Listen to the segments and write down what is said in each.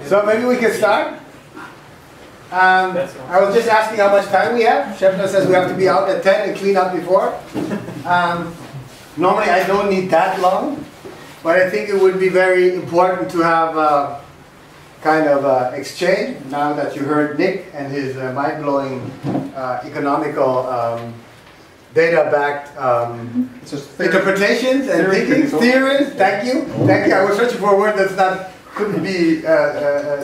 So maybe we can start. I was just asking how much time we have. Shepna says we have to be out at 10 and clean up before. Normally I don't need that long, but I think it would be very important to have a kind of exchange now that you heard Nick and his mind-blowing economical data-backed interpretations and thinkings, theories. Thank you. Thank you. I was searching for a word that's not couldn't be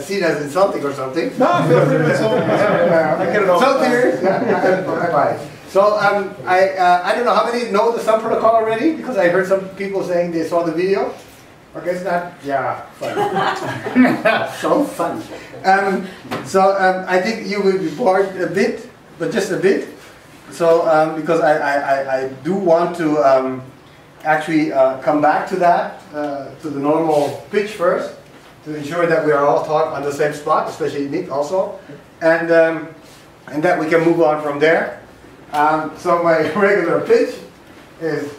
seen as insulting or something. No, feel free to insult. I get it all. So theories. Yeah, so I don't know how many know the Sun Protocol already, because I heard some people saying they saw the video. Okay, it's not. Yeah, fun. So fun. I think you will be bored a bit, but just a bit. So because I do want to actually come back to that, to the normal pitch first, to ensure that we are all taught on the same spot, especially Nick also, and that we can move on from there. So my regular pitch is,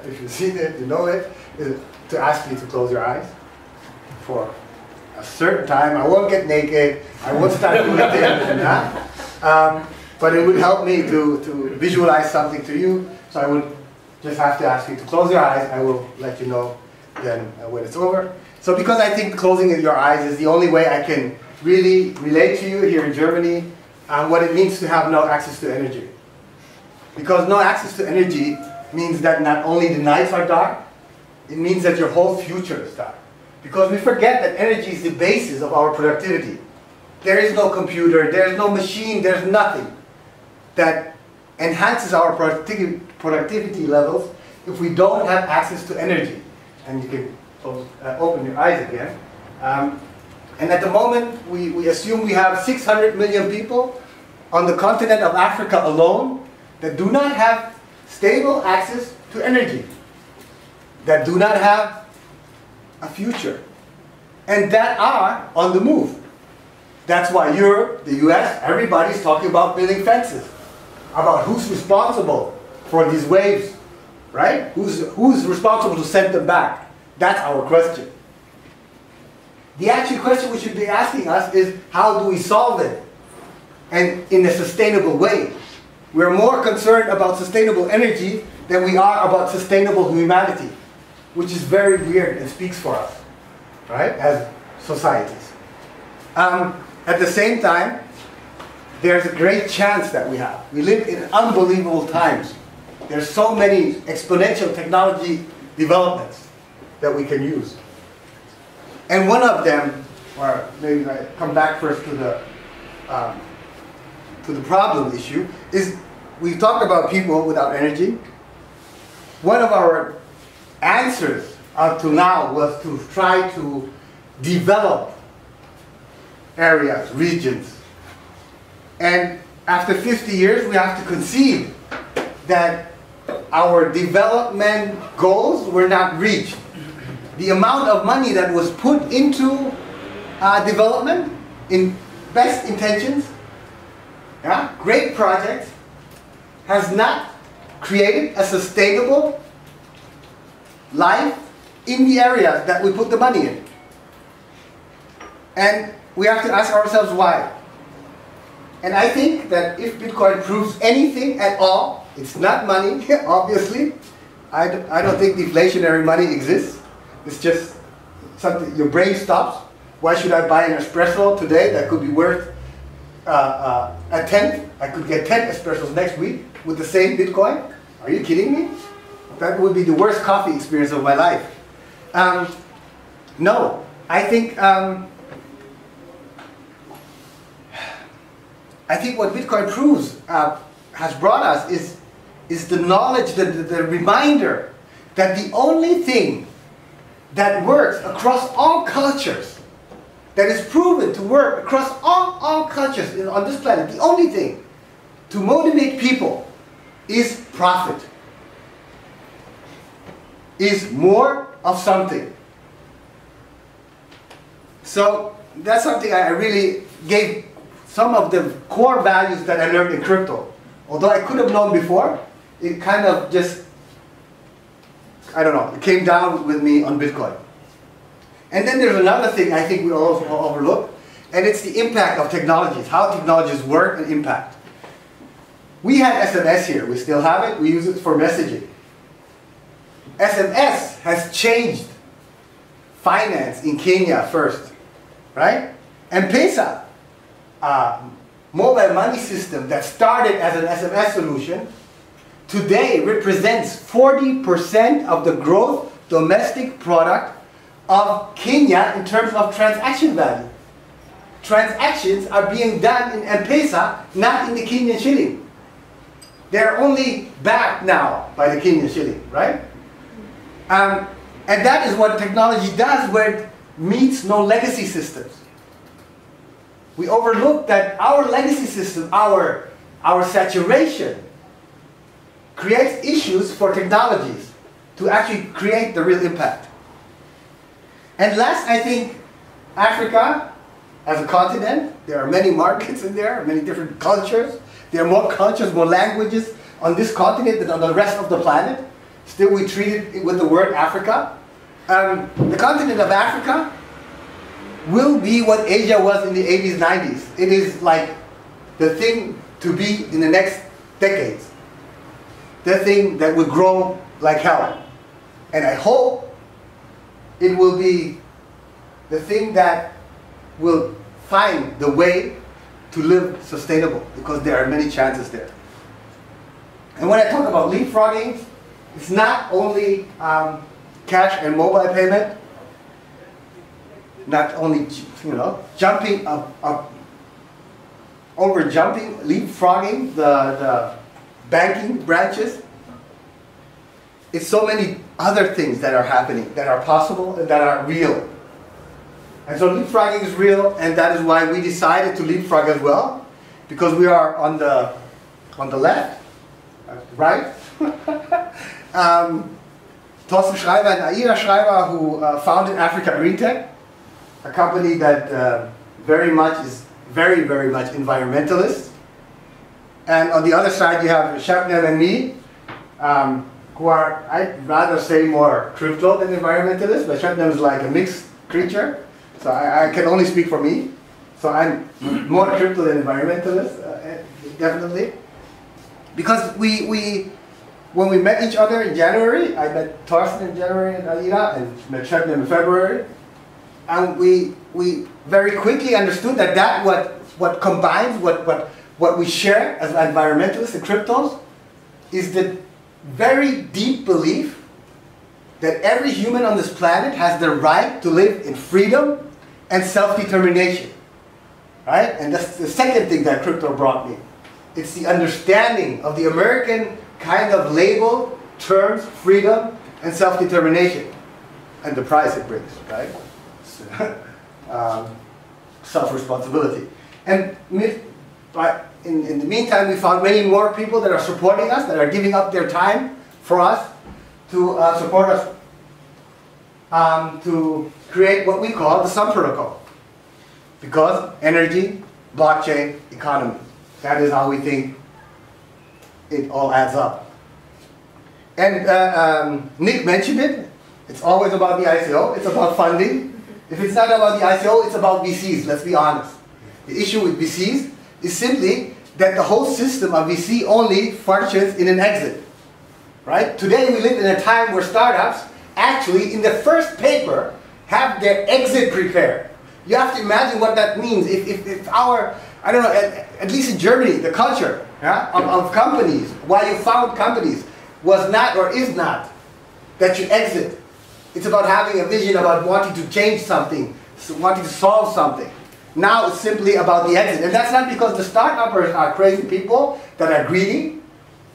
if you've seen it, you know it, is to ask you to close your eyes for a certain time. I won't get naked, I won't start doing anything than that. But it would help me to visualize something to you, so I would just have to ask you to close your eyes. I will let you know then when it's over. So because I think closing your eyes is the only way I can really relate to you here in Germany what it means to have no access to energy. Because no access to energy means that not only the nights are dark, it means that your whole future is dark. Because we forget that energy is the basis of our productivity. There is no computer, there is no machine, there's nothing that enhances our productivity levels if we don't have access to energy. And you can open your eyes again. And at the moment, we assume we have 600 million people on the continent of Africa alone that do not have stable access to energy, that do not have a future, and that are on the move. That's why Europe, the US, everybody's talking about building fences, about who's responsible for these waves, right? Who's responsible to send them back? That's our question. The actual question we should be asking us is, how do we solve it? And in a sustainable way. We're more concerned about sustainable energy than we are about sustainable humanity, which is very weird and speaks for us, right, as societies. At the same time, there's a great chance that we have. We live in unbelievable times. There's so many exponential technology developments that we can use. And one of them, or maybe I come back first to the problem issue, is we talk about people without energy. One of our answers up to now was to try to develop areas, regions. And after 50 years, we have to concede that our development goals were not reached. The amount of money that was put into development, in best intentions, great projects, has not created a sustainable life in the areas that we put the money in. And we have to ask ourselves why. And I think that if Bitcoin proves anything at all, it's not money, obviously. I don't think deflationary money exists. It's just something, your brain stops. Why should I buy an espresso today that could be worth a tenth? I could get 10 espressos next week with the same Bitcoin? Are you kidding me? That would be the worst coffee experience of my life. No, I think what Bitcoin proves, has brought us is the knowledge, the reminder that the only thing that works across all cultures, that is proven to work across all cultures on this planet, the only thing to motivate people is profit, is more of something. So that's something I really gave some of the core values that I learned in crypto. Although I could have known before, it kind of just, I don't know, it came down with me on Bitcoin. And then there's another thing I think we also overlook, and it's the impact of technologies, how technologies work and impact. We had SMS here, we still have it, we use it for messaging. SMS has changed finance in Kenya first, right? M-Pesa, mobile money system that started as an SMS solution, today represents 40% of the gross domestic product of Kenya in terms of transaction value. Transactions are being done in M-Pesa, not in the Kenyan shilling. They're only backed now by the Kenyan shilling, right? And that is what technology does, where it meets no legacy systems. We overlook that our legacy system, our saturation, creates issues for technologies to actually create the real impact. And last, I think, Africa as a continent, there are many markets in there, many different cultures. There are more cultures, more languages on this continent than on the rest of the planet. Still, we treat it with the word Africa. The continent of Africa will be what Asia was in the 80s, 90s. It is like the thing to be in the next decades. The thing that will grow like hell. And I hope it will be the thing that will find the way to live sustainable, because there are many chances there. And when I talk about leapfrogging, it's not only cash and mobile payment, not only, jumping leapfrogging the banking branches. It's so many other things that are happening, that are possible and that are real. And so leapfrogging is real, and that is why we decided to leapfrog as well, because we are on the left, right. Thorsten Schreiber and Aira Schreiber, who founded Africa Green Tech, a company that very much environmentalist. And on the other side you have Shabnam and me, who are, I'd rather say, more crypto than environmentalist, but Shabnam is like a mixed creature. So I can only speak for me. So I'm more crypto than environmentalist, definitely. Because when we met each other in January, I met Thorsten in January and Aira, and met Shabnam in February. And we very quickly understood that what combines, what we share as environmentalists and cryptos is the very deep belief that every human on this planet has the right to live in freedom and self-determination, right? And that's the second thing that crypto brought me. It's the understanding of the American kind of label terms, freedom and self-determination, and the price it brings, right? Self-responsibility. And in the meantime, we found many more people that are supporting us, that are giving up their time for us to support us to create what we call the TheSunProtocol. Because energy, blockchain, economy. That is how we think it all adds up. And Nick mentioned it. It's always about the ICO. It's about funding. If it's not about the ICO, it's about VCs, let's be honest. The issue with VCs is simply that the whole system of VC only functions in an exit. Right? Today we live in a time where startups actually, in the first paper, have their exit prepared. You have to imagine what that means. If our, I don't know, at least in Germany, the culture of companies, why you found companies, was not or is not that you exit. It's about having a vision, about wanting to change something, wanting to solve something. Now it's simply about the exit. And that's not because the start-uppers are crazy people that are greedy.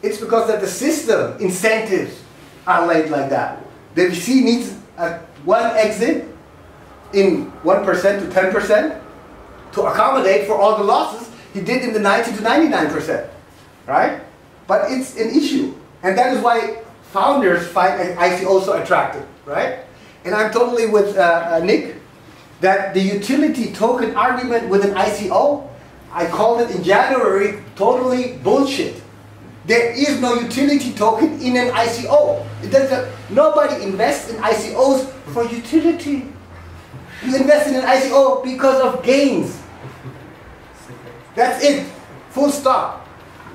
It's because that the system incentives are laid like that. The VC needs one exit in 1% to 10% to accommodate for all the losses he did in the 90 to 99%, right? But it's an issue. And that is why founders find ICO so attractive, right? And I'm totally with Nick that the utility token argument with an ICO, I called it in January, totally bullshit. There is no utility token in an ICO. Nobody invests in ICOs for utility. You invest in an ICO because of gains. That's it. Full stop.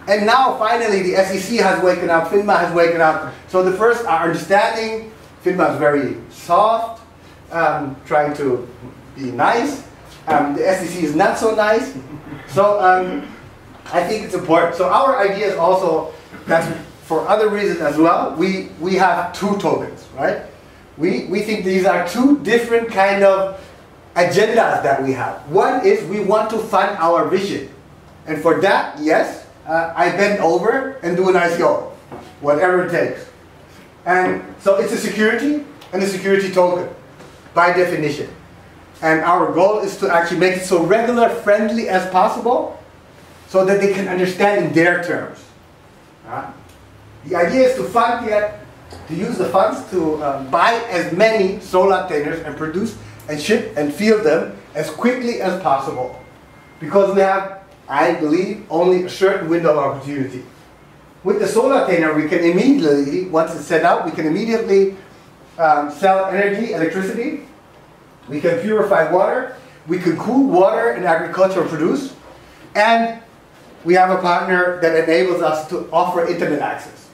And now finally the SEC has waken up, FINMA has waken up. So the first are understanding. FINMA is very soft, trying to be nice. The SEC is not so nice. So I think it's important. So our idea is also, that's for other reasons as well, we have two tokens, right? We think these are two different kind of agendas that we have. One is we want to fund our vision. And for that, yes, I bend over and do an ICO, whatever it takes. And so it's a security and a security token, by definition. And our goal is to actually make it so regular friendly as possible so that they can understand in their terms. The idea is to fund to use the funds to buy as many solar containers and produce and ship and field them as quickly as possible. Because we have, I believe, only a certain window of opportunity. With the solar container, we can immediately, once it's set up, we can immediately sell energy, electricity. We can purify water. We can cool water in agriculture produce. And we have a partner that enables us to offer internet access.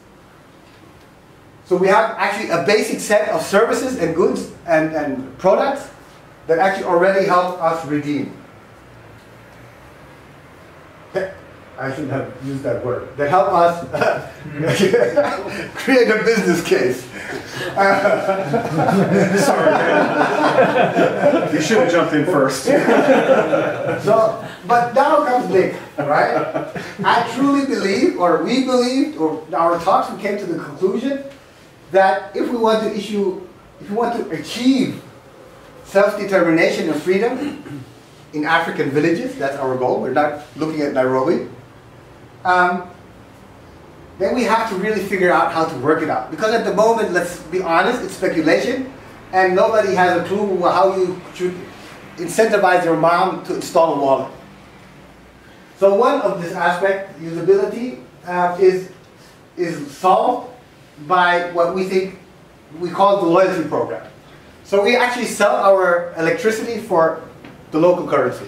So we have actually a basic set of services and goods and products that actually already help us redeem. I shouldn't have used that word. That help us create a business case. Sorry, you should have jumped in first. So, but now comes Nick, right? I truly believe, or we believed, or our talks, we came to the conclusion that if we want to achieve self-determination and freedom in African villages, that's our goal, we're not looking at Nairobi, then we have to really figure out how to work it out. Because at the moment, let's be honest, it's speculation, and nobody has a clue how you should incentivize your mom to install a wallet. So one of this aspect, usability, is solved by what we call the loyalty program. So we actually sell our electricity for the local currency.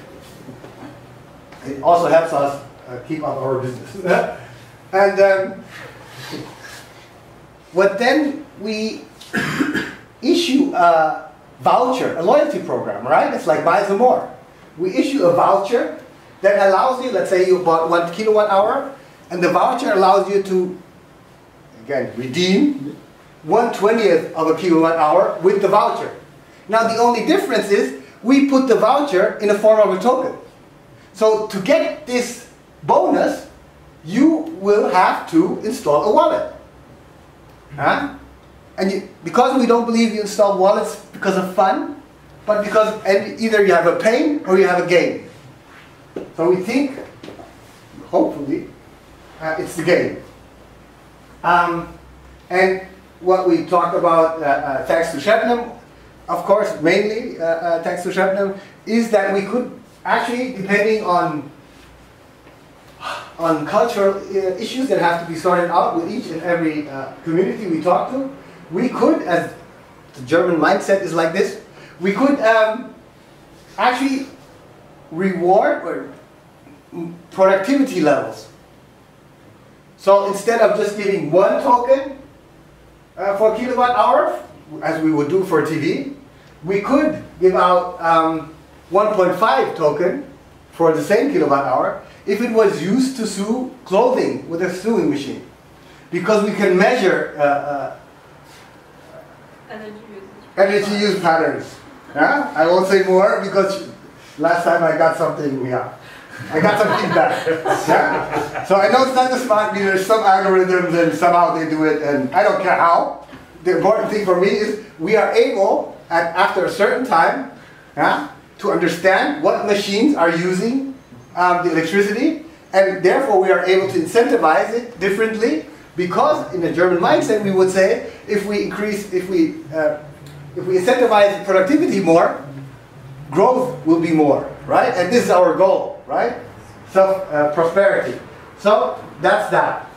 It also helps us keep up our business. And what then we issue a voucher, a loyalty program, right? It's like buy some more. We issue a voucher that allows you, let's say you bought 1 kilowatt hour, and the voucher allows you to, again, redeem 1/20th of a kilowatt hour with the voucher. Now the only difference is we put the voucher in the form of a token. So to get this bonus, you will have to install a wallet. And because we don't believe you install wallets because of fun, but because either you have a pain or you have a gain. So we think, hopefully, it's the gain. And what we talked about, thanks to Shebnam, of course, mainly thanks to Shebnam, is that we could actually, depending on cultural issues that have to be sorted out with each and every community we talk to, we could, as the German mindset is like this, we could actually reward or productivity levels. So instead of just giving 1 token for a kilowatt hour, as we would do for TV, we could give out 1.5 token for the same kilowatt hour if it was used to sew clothing with a sewing machine. Because we can measure energy use patterns. Yeah? I won't say more because last time I got something, I got some feedback. Yeah? So I know it's not the smart meter, some algorithms and somehow they do it, and I don't care how. The important thing for me is we are able, after a certain time, to understand what machines are using the electricity, and therefore we are able to incentivize it differently, because in the German mindset we would say if we incentivize productivity more, growth will be more, right? And this is our goal, right? Prosperity. So that's that.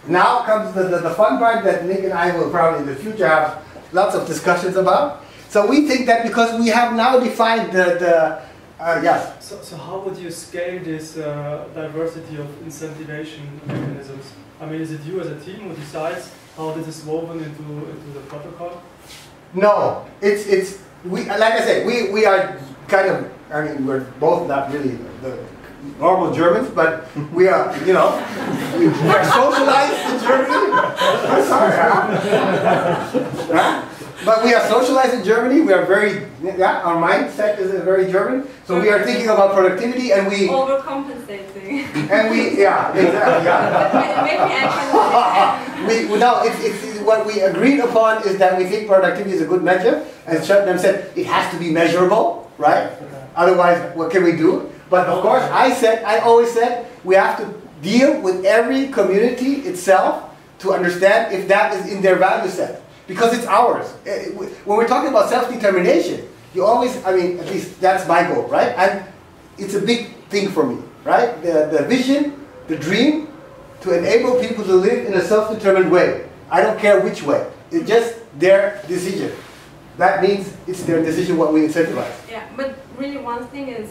Now comes the fun part that Nick and I will probably in the future have lots of discussions about. So we think that because we have now defined yes. So how would you scale this diversity of incentivization mechanisms? I mean, is it you as a team who decides how this is woven into the protocol? No, it's we, like I said, we are kind of, I mean, we're both not really the normal Germans, but we are, you know, we are socialized in Germany. I'm sorry, huh? But we are socialized in Germany. We are very, yeah, our mindset is very German. So we are thinking about productivity, and we overcompensating. And we, yeah, exactly, yeah. Maybe I can. No, it's what we agreed upon is that we think productivity is a good measure, and Shutnam said it has to be measurable, right? Otherwise, what can we do? But of course, I always said we have to deal with every community itself to understand if that is in their value set. Because it's ours. When we're talking about self-determination, you always, I mean, at least that's my goal, right? And it's a big thing for me, right? The vision, the dream, to enable people to live in a self-determined way. I don't care which way. It's just their decision. That means it's their decision what we incentivize. Yeah, but really one thing is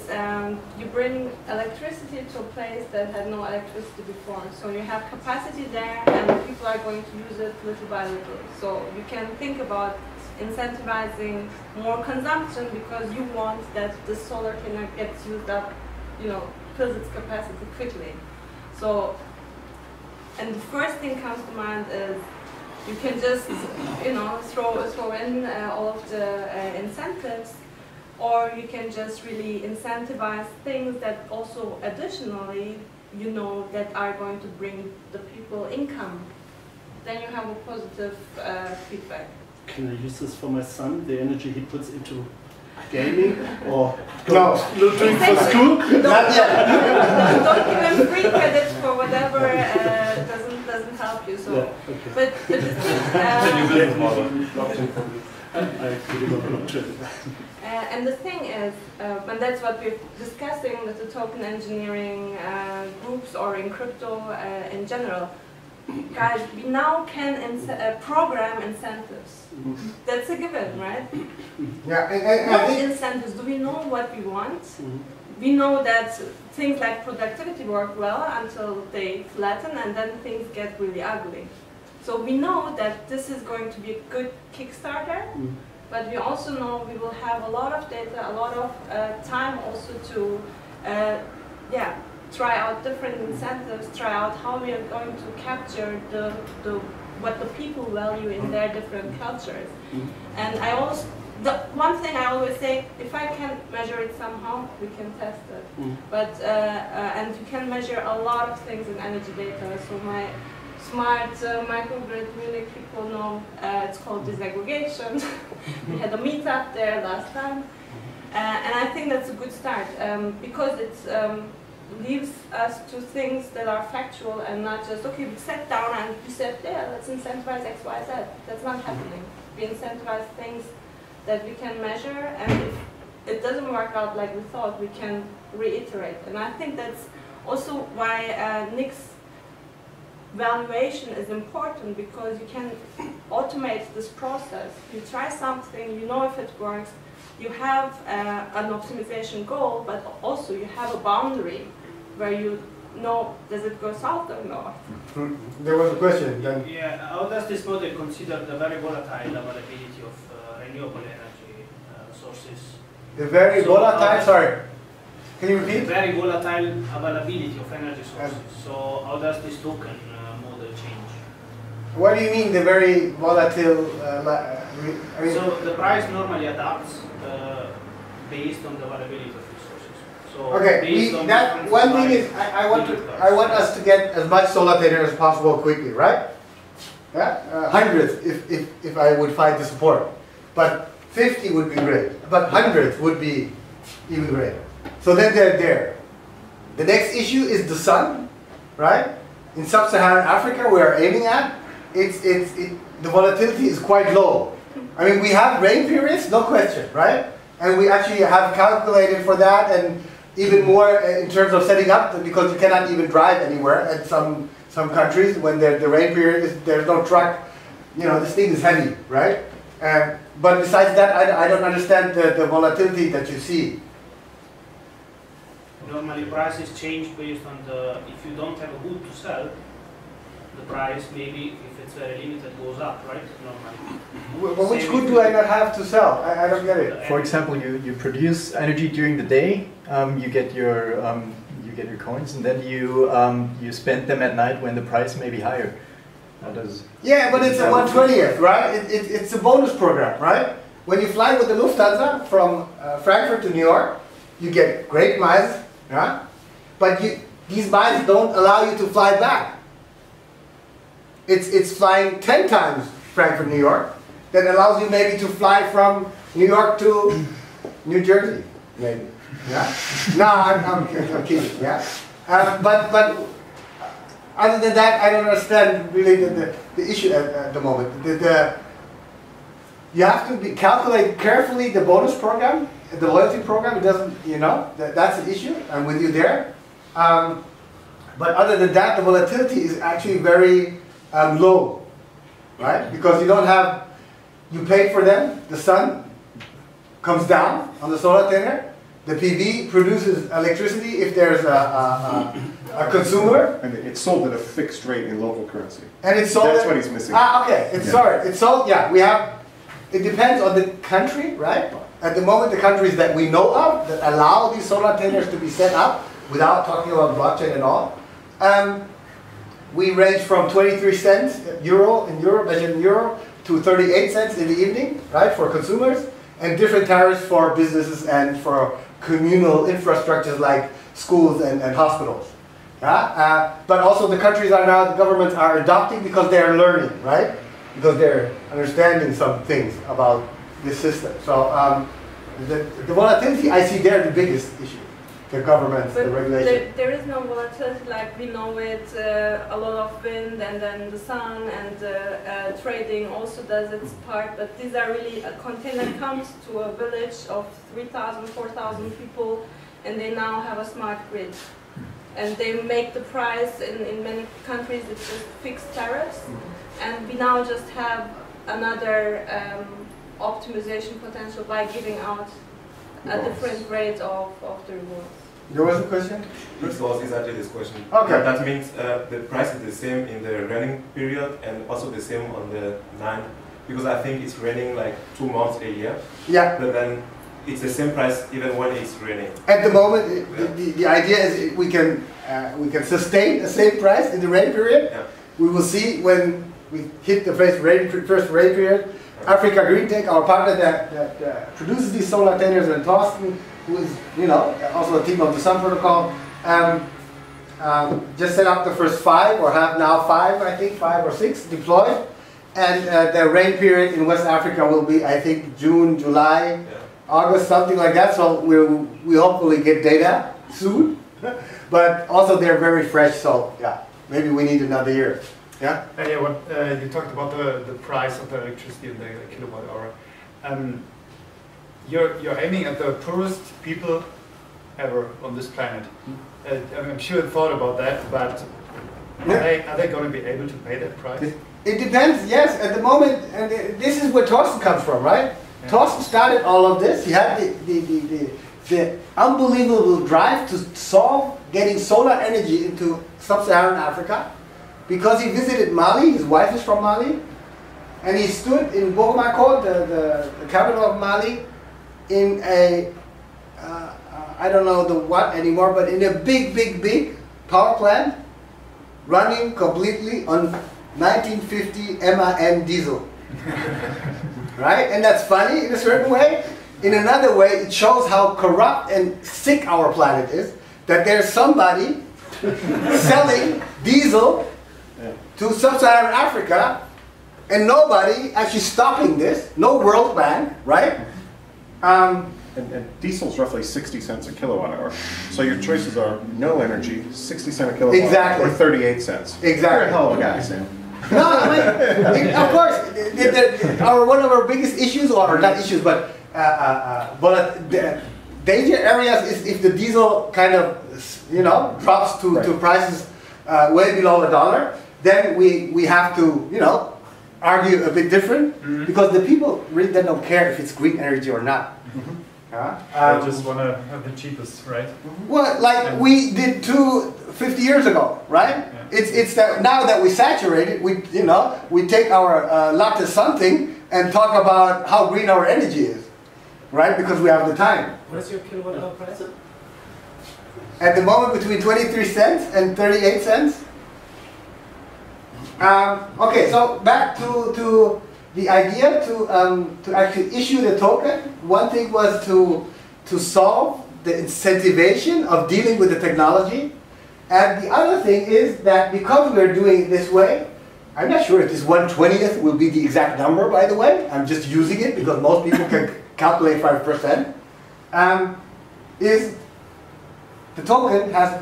you bring electricity to a place that had no electricity before. So you have capacity there and people are going to use it little by little. So you can think about incentivizing more consumption because you want that the solar can get used up, you know, fills its capacity quickly. So, and the first thing comes to mind is you can just, you know, throw in all of the incentives, or you can just really incentivize things that also additionally, you know, that are going to bring the people income. Then you have a positive feedback. Can I use this for my son? The energy he puts into gaming or no, doing for school? Not yet. Don't give him free credit for whatever doesn't help you. So, yeah, okay. but the thing, and the thing is, and that's what we're discussing with the token engineering groups or in crypto in general. Guys, we now can program incentives. That's a given, right? Yeah, and What incentives? Do we know what we want? We know that things like productivity work well until they flatten and then things get really ugly. So we know that this is going to be a good Kickstarter, but we also know we will have a lot of data, a lot of time also to try out different incentives, try out how we are going to capture what the people value in their different cultures. And the one thing I always say, if I can measure it somehow, we can test it. But and you can measure a lot of things in energy data. So my smart microgrid Munich people know it's called disaggregation. We had a meetup there last time, and I think that's a good start because it's leaves us to things that are factual and not just, okay, we sat down and we said, yeah, let's incentivize X, Y, Z. That's not happening. We incentivize things that we can measure, and if it doesn't work out like we thought, we can reiterate. And I think that's also why Nick's valuation is important, because you can automate this process. You try something, you know if it works, you have an optimization goal, but also you have a boundary where you know, does it go south or north? There was a question. Then. Yeah, how does this model consider the very volatile availability of renewable energy sources? The very volatile, sorry, can you repeat? The very volatile availability of energy sources. So how does this token model change? What do you mean, the very volatile, I mean, so the price normally adapts based on the availability of resources. So okay, that one thing is, I want us to get as much solar data as possible quickly, right? Yeah, hundreds if I would find the support, but 50 would be great, but hundreds would be even greater. So then they're there. The next issue is the sun, right? In sub-Saharan Africa, we are aiming at, the volatility is quite low. I mean, we have rain periods, no question, right? And we actually have calculated for that, and even more in terms of setting up, because you cannot even drive anywhere at some countries when the rain period is, there's no truck. You know, this thing is heavy, right? but besides that, I don't understand the volatility that you see. Normally prices change based on the, if you don't have a good to sell, the price maybe, if it's very limited, goes up, right? Normally. Well, which good do I not have to sell? I don't get it. For example, you produce energy during the day, you get your coins, and then you spend them at night when the price may be higher. Yeah, but it's a 1/20th, right? It's a bonus program, right? When you fly with the Lufthansa from Frankfurt to New York, you get great miles, yeah? But these miles don't allow you to fly back. It's flying 10 times Frankfurt, New York, that allows you maybe to fly from New York to New Jersey, maybe. Yeah? No, I'm kidding. Yeah. But other than that, I don't understand really the issue at the moment. You have to calculate carefully the bonus program, the loyalty program. It doesn't, that's the issue. I'm with you there. But other than that, the volatility is actually very low, right? Because you pay for them. The sun comes down on the solar tenor. The PV produces electricity if there's a consumer. And it's sold at a fixed rate in local currency. And it's sold. That's what he's missing. Okay. It's sold. Yeah, it depends on the country, right? At the moment, the countries that we know of that allow these solar tenors to be set up without talking about blockchain and all, we range from 23 cents measured in euro, to 38 cents in the evening, right, for consumers, and different tariffs for businesses and for communal infrastructures like schools and hospitals. Yeah? But also the governments are adopting because they're learning, right? Because they're understanding some things about this system. So the volatility, I see there the biggest issue. The governments, the regulation. There is no volatility like we know it, a lot of wind and then the sun, and trading also does its part, but these are really, a container comes to a village of 3,000, 4,000 people, and they now have a smart grid. And they make the price, in many countries it's just fixed tariffs, and we now just have another optimization potential by giving out a different rate of the rewards. There was a question? This was exactly this question. Okay. That means the price is the same in the running period and also the same on the 9, because I think it's running like 2 months a year. Yeah. But then it's the same price even when it's raining. At the moment, the idea is we can sustain the same price in the rain period. Yeah. We will see when we hit the first rain period. Africa Green Tech, our partner that produces these solar tenors, and Thorsten, who is also a team of TheSunProtocol, just set up the first 5, or have now 5, I think 5 or 6 deployed, and the rain period in West Africa will be, I think, June, July, August, something like that. So we hopefully get data soon, but also they're very fresh. So yeah, maybe we need another year. Yeah. Yeah. You talked about the price of the electricity in the kilowatt hour. You're aiming at the poorest people ever on this planet. I'm sure you thought about that, but are they going to be able to pay that price? It depends. Yes, at the moment, and this is where Thorsten comes from, right? Yeah. Thorsten started all of this. He had the unbelievable drive to solve getting solar energy into sub-Saharan Africa, because he visited Mali. His wife is from Mali, and he stood in Bamako, the capital of Mali, in a I don't know the what anymore, but in a big power plant running completely on 1950 MAN diesel. Right? And that's funny in a certain way. In another way, it shows how corrupt and sick our planet is, that there's somebody selling diesel to sub-Saharan Africa, and nobody actually stopping this. No World Bank, right? And diesel's roughly 60 cents a kilowatt hour. So your choices are no energy, 60 cents a kilowatt exactly. hour, or 38 cents. Exactly. You're a hell of a guy, Sam. No, I mean, of course, one of our biggest issues, or not issues, but the danger areas is if the diesel kind of, drops to prices way below $1, then we have to, argue a bit different because the people really don't care if it's green energy or not. I just want to have the cheapest, right? Well, like we did 50 years ago, right? Yeah. It's that now that we saturate it, we take our latte something and talk about how green our energy is, right? Because we have the time. What is your kilowatt hour price? At the moment, between 23 cents and 38 cents. Okay, so back to the idea to actually issue the token. One thing was to solve the incentivization of dealing with the technology. And the other thing is that because we're doing it this way, I'm not sure if this 1/20th will be the exact number, by the way. I'm just using it because most people can calculate 5%. Is the token has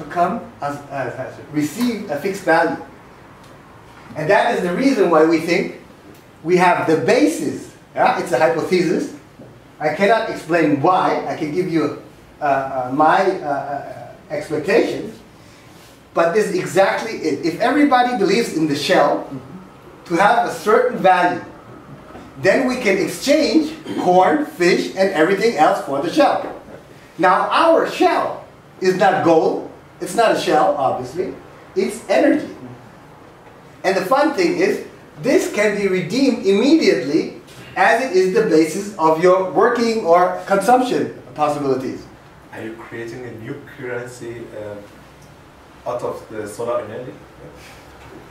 received a fixed value. And that is the reason why we think we have the basis. Yeah? It's a hypothesis. I cannot explain why. I can give you my expectations. But this is exactly it. If everybody believes in the shell to have a certain value, then we can exchange corn, fish, and everything else for the shell. Now, our shell is not gold. It's not a shell, obviously. It's energy. And the fun thing is, this can be redeemed immediately as it is the basis of your working or consumption possibilities. Are you creating a new currency out of the solar energy?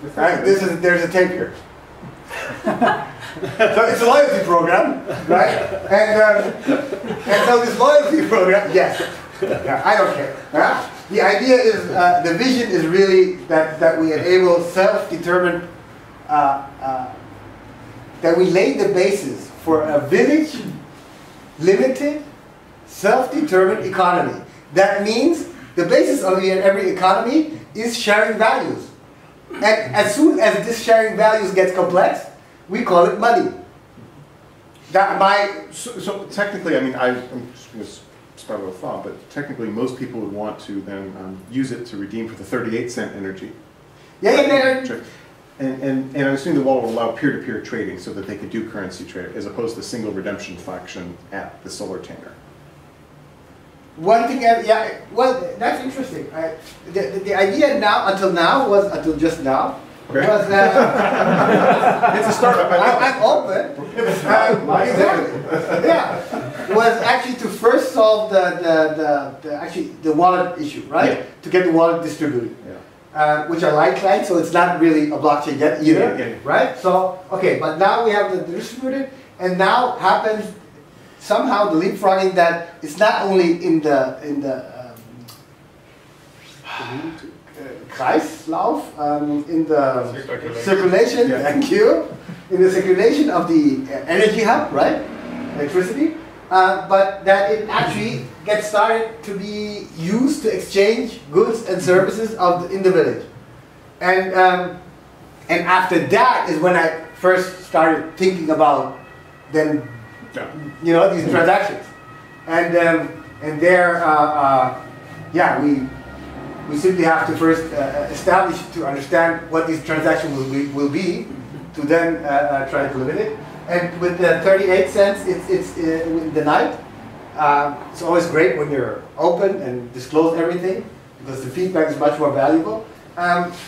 There's a tape here. So it's a loyalty program, right? And so this loyalty program, yes, yeah, I don't care. The idea is, the vision is really that we enable self-determined, that we lay the basis for a village, limited, self-determined economy. That means the basis of every economy is sharing values. And as soon as this sharing values gets complex, we call it money. So technically, I mean, I'm just going to start with a thought, but technically most people would want to then use it to redeem for the 38-cent energy. Yeah. And I'm assuming the wall will allow peer-to-peer trading so that they could do currency trade as opposed to single redemption function at the solar tanker. One thing, yeah, well, that's interesting. The idea until just now, okay. was It's a startup. I'm open. Exactly. Yeah, was actually to first solve the wallet issue, right? Yeah. To get the wallet distributed. Yeah. Which I like, so it's not really a blockchain yet either, Yeah. right? So, okay, but now we have the distributed, and now happens somehow the leapfrogging that it's not only in the Kreislauf, in the circulation, yeah. Thank you, in the circulation of the energy hub, right? Electricity, but that it actually gets started to be used to exchange goods and services in the village. And after that is when I first started thinking about then, these transactions. And there, yeah, we simply have to first establish, to understand what these transactions will be, to then try to limit it. And with the 38 cents, it's in the night. It's always great when you're open and disclose everything, because the feedback is much more valuable.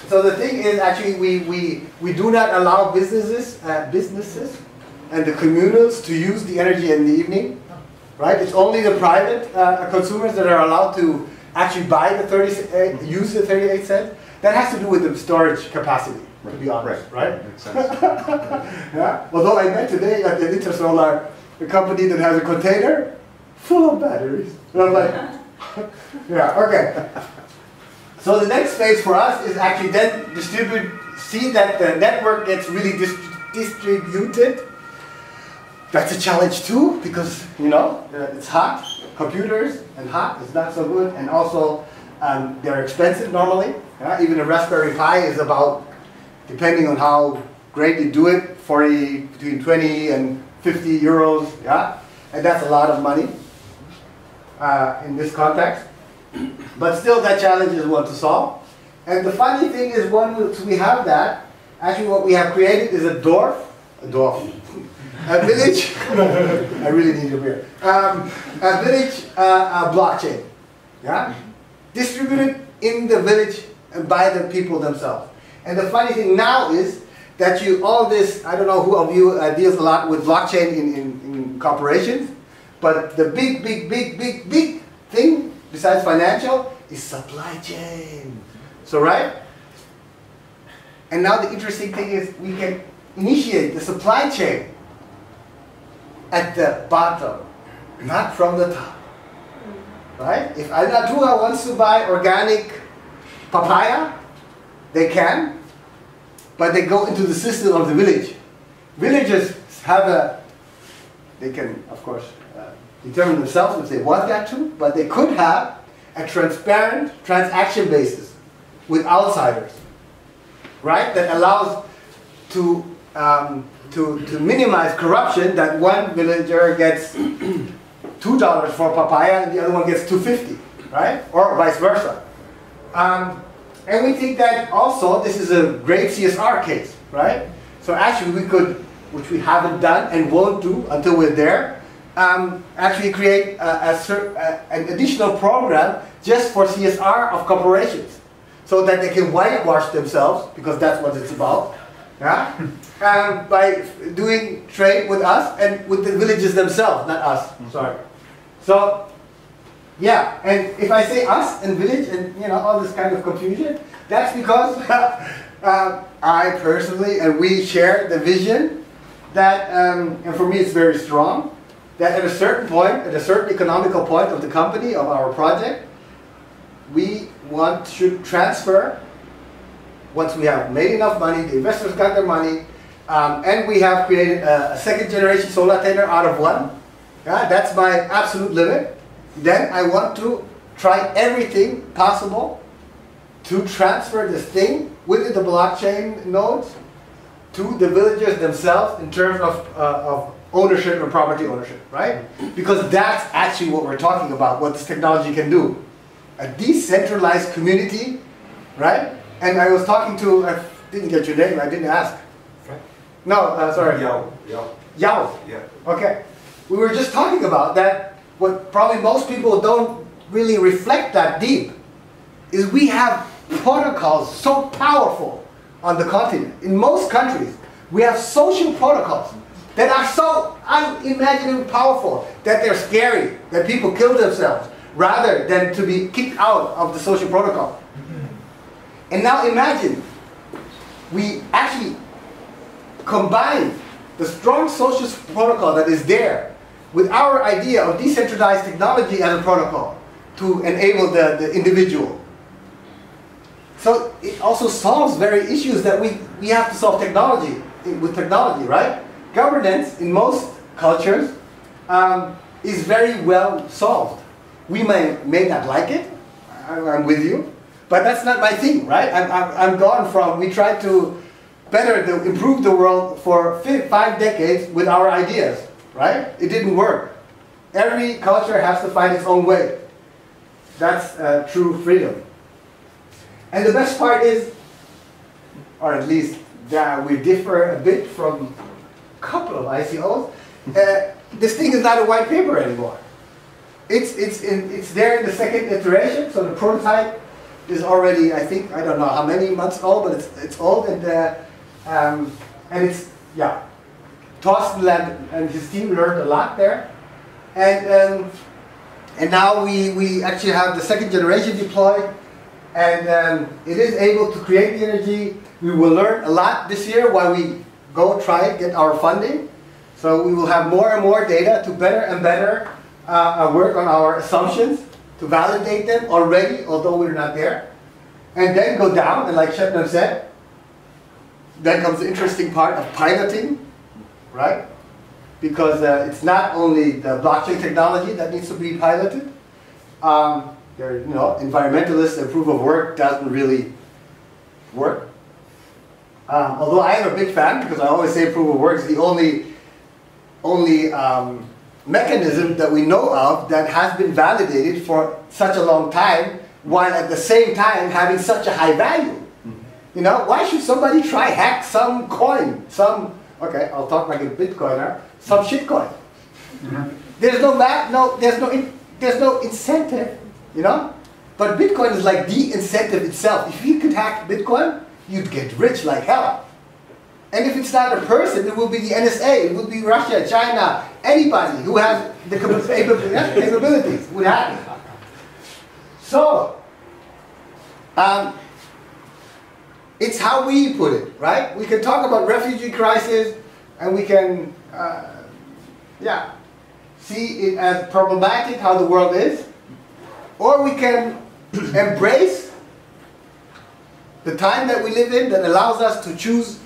So the thing is, actually, we do not allow businesses and the communals to use the energy in the evening, right? It's only the private consumers that are allowed to actually buy use the 38 cents. That has to do with the storage capacity, to be honest, right? Makes sense. Yeah. Although I met today at the Intersolar, a company that has a container full of batteries. And I'm like, yeah, okay. So the next phase for us is actually then see that the network gets really distributed. That's a challenge too, because it's hot. Computers and hot is not so good, and also they're expensive normally. Even a Raspberry Pi is about, depending on how great you do it, between 20 and 50 euros. Yeah, and that's a lot of money in this context. But still, that challenge is one to solve. And the funny thing is, once we have that, actually what we have created is a dwarf Dorf. A village, I really need a beer. A village blockchain, yeah? Distributed in the village and by the people themselves. And the funny thing now is that all this, I don't know who of you deals a lot with blockchain in corporations, but the big thing, besides financial, is supply chain. So, right? And now the interesting thing is we can initiate the supply chain at the bottom, not from the top. Right? If Alnatura wants to buy organic papaya, they can, but they go into the system of the village. Villagers they can, of course, determine themselves if they want that to, but they could have a transparent transaction basis with outsiders, right? That allows to minimize corruption, that one villager gets $2 for papaya and the other one gets $2.50, right? Or vice versa. And we think that also this is a great CSR case, right? So actually we could, which we haven't done and won't do until we're there, actually create an additional program just for CSR of corporations, so that they can whitewash themselves, because that's what it's about, yeah? By doing trade with us and with the villages themselves, not us, sorry. So, yeah, and if I say us and village and all this kind of confusion, that's because I personally and we share the vision that, and for me it's very strong, that at a certain point, at a certain economical point of the company, of our project, we should transfer, once we have made enough money, the investors got their money, and we have created a second generation solar container out of one. Yeah, that's my absolute limit. Then I want to try everything possible to transfer this thing within the blockchain nodes to the villagers themselves in terms of ownership and property ownership, right? Because that's actually what we're talking about, what this technology can do. A decentralized community, right? And I was talking to, I didn't get your name, I didn't ask. No, sorry. Yao. Yao. Yeah. Okay. We were just talking about that. What probably most people don't really reflect that deep is we have protocols so powerful on the continent. In most countries, we have social protocols that are so unimaginably powerful that they're scary, that people kill themselves rather than to be kicked out of the social protocol. And now imagine we actually combine the strong social protocol that is there with our idea of decentralized technology as a protocol to enable the individual. So it also solves very issues that we have to solve with technology, right? Governance in most cultures is very well solved. We may not like it, I'm with you, but that's not my thing, right? I'm gone from, we tried to improve the world for 5 decades with our ideas, right? It didn't work. Every culture has to find its own way. That's true freedom. And the best part is, or at least we differ a bit from a couple of ICOs, this thing is not a white paper anymore. It's there in the second iteration, so the prototype is already, I think, I don't know how many months old, but it's old, and it's, yeah, Thorsten and his team learned a lot there, and now we actually have the second generation deployed, and it is able to create the energy. We will learn a lot this year while we go try get our funding, so we will have more and more data to better and better work on our assumptions, to validate them already, although we're not there, and then go down, and like Shepnan said, then comes the interesting part of piloting, right? Because it's not only the blockchain technology that needs to be piloted. Environmentalists and proof of work doesn't really work. Although I am a big fan, because I always say proof of work is the only mechanism that we know of that has been validated for such a long time, while at the same time having such a high value. You know, why should somebody try hack some coin, some okay, I'll talk like a Bitcoiner, some shitcoin. There's no incentive, you know? But Bitcoin is like the incentive itself. If you could hack Bitcoin, you'd get rich like hell. And if it's not a person, it will be the NSA, it will be Russia, China, anybody who has the capabilities would hack it. So, it's how we put it, right? We can talk about refugee crisis, and we can, see it as problematic how the world is, or we can embrace the time that we live in that allows us to choose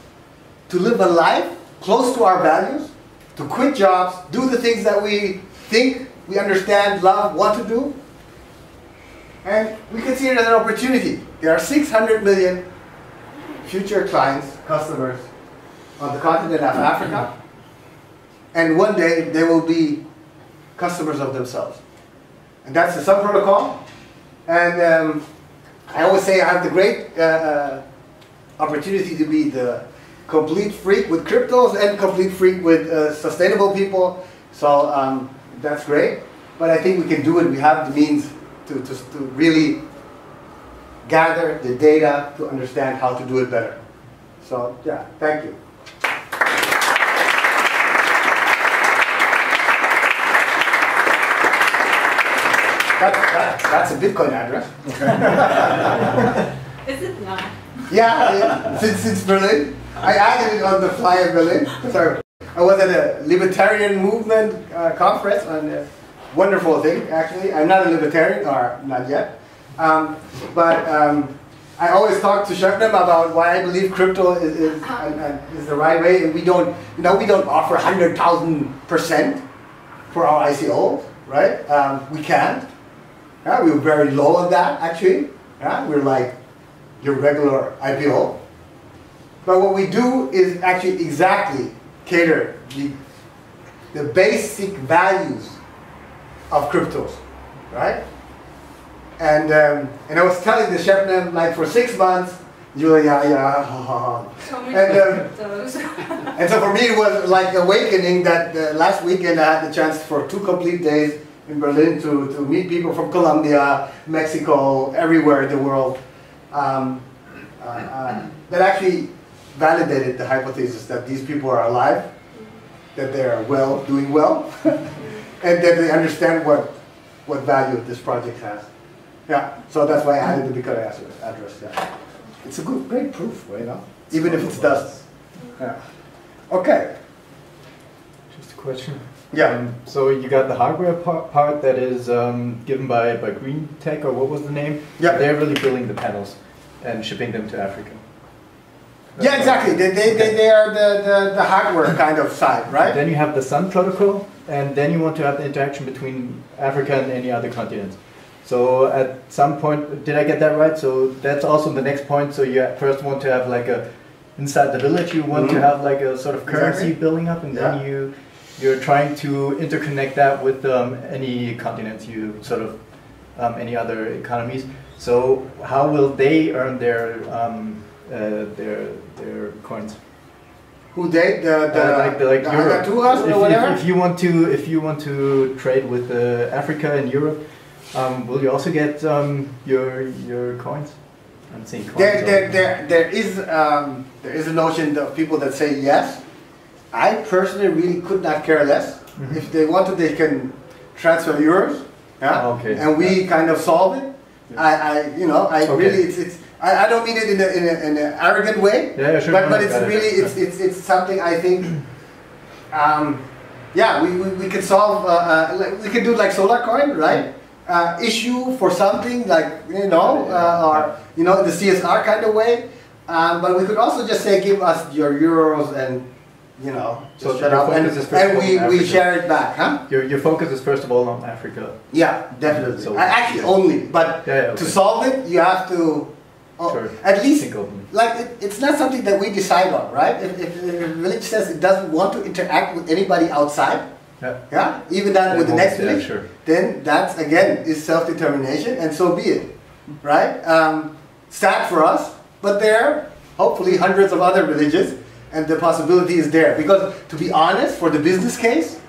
to live a life close to our values, to quit jobs, do the things that we think, we understand, love, want to do. And we can see it as an opportunity. There are 600 million future clients, customers on the continent of Africa. And one day they will be customers of themselves. And that's the TheSunProtocol. And I always say I have the great opportunity to be the complete freak with cryptos and complete freak with sustainable people. So that's great. But I think we can do it. We have the means to really gather the data to understand how to do it better. So yeah, thank you. That's a Bitcoin address. Is it not? Yeah, since Berlin. I added it on the fly in Berlin. So I was at a libertarian movement conference, and a wonderful thing, actually. I'm not a libertarian, or not yet. But I always talk to Shepnam about why I believe crypto is the right way, and we don't offer 100,000% for our ICO, right? We can't. Yeah, we're very low on that, actually. Yeah, we're like your regular IPO. But what we do is actually exactly cater the basic values of cryptos, right? And I was telling the Shepnam, like for 6 months, Julia, So many cryptos. and so for me it was like awakening that last weekend I had the chance for 2 complete days in Berlin to meet people from Colombia, Mexico, everywhere in the world, that actually validated the hypothesis that these people are alive, that they are doing well, and that they understand what value this project has. Yeah, so that's why I added the Bitcoin address. Yeah. It's a great proof, you know, even if it's dust. Yeah. Okay. Just a question. Yeah. So you got the hardware part that is given by Green Tech, or what was the name? Yeah. They're really building the panels and shipping them to Africa. Yeah, exactly. They are the hardware kind of side, right? Then you have the TheSunProtocol, and then you want to have the interaction between Africa and any other continent. So at some point, did I get that right? So that's also the next point. So you first want to have like inside the village, you want to have like a sort of currency building up, and then you're trying to interconnect that with any continents, any other economies. So how will they earn their coins? Who they? Like Europe. Or whatever? If you want to trade with Africa and Europe, will you also get your coins? I'm saying coins. There is a notion of people that say yes. I personally really could not care less. If they want to, they can transfer euros. Yeah. Okay. And we kind of solve it. Really I don't mean it in an arrogant way. Yeah, sure. But it's really it's something I think. We can solve. We can do like SolarCoin, right? Issue for something like or in the CSR kind of way. But we could also just say, give us your euros and just shut up, and we share it back, huh? Your focus is first of all on Africa. Yeah, definitely. So actually only, but to solve it, you have to at least it's not something that we decide on, right? If the village says it doesn't want to interact with anybody outside, even done with the next village, then that again is self-determination, and so be it, right? Sad for us, but there are hopefully hundreds of other villages and the possibility is there. Because to be honest, for the business case,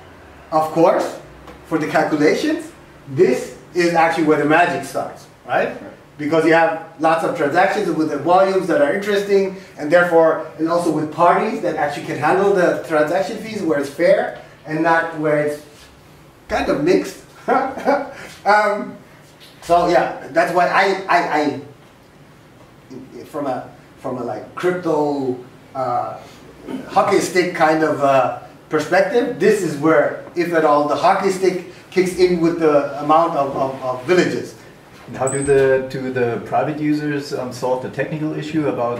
of course, for the calculations, this is actually where the magic starts, right? Because you have lots of transactions with the volumes that are interesting, and therefore, and also with parties that actually can handle the transaction fees where it's fair and not where it's kind of mixed. So yeah, that's why I from a like crypto hockey stick kind of perspective, this is where, if at all, the hockey stick kicks in with the amount of villages. How do the private users solve the technical issue about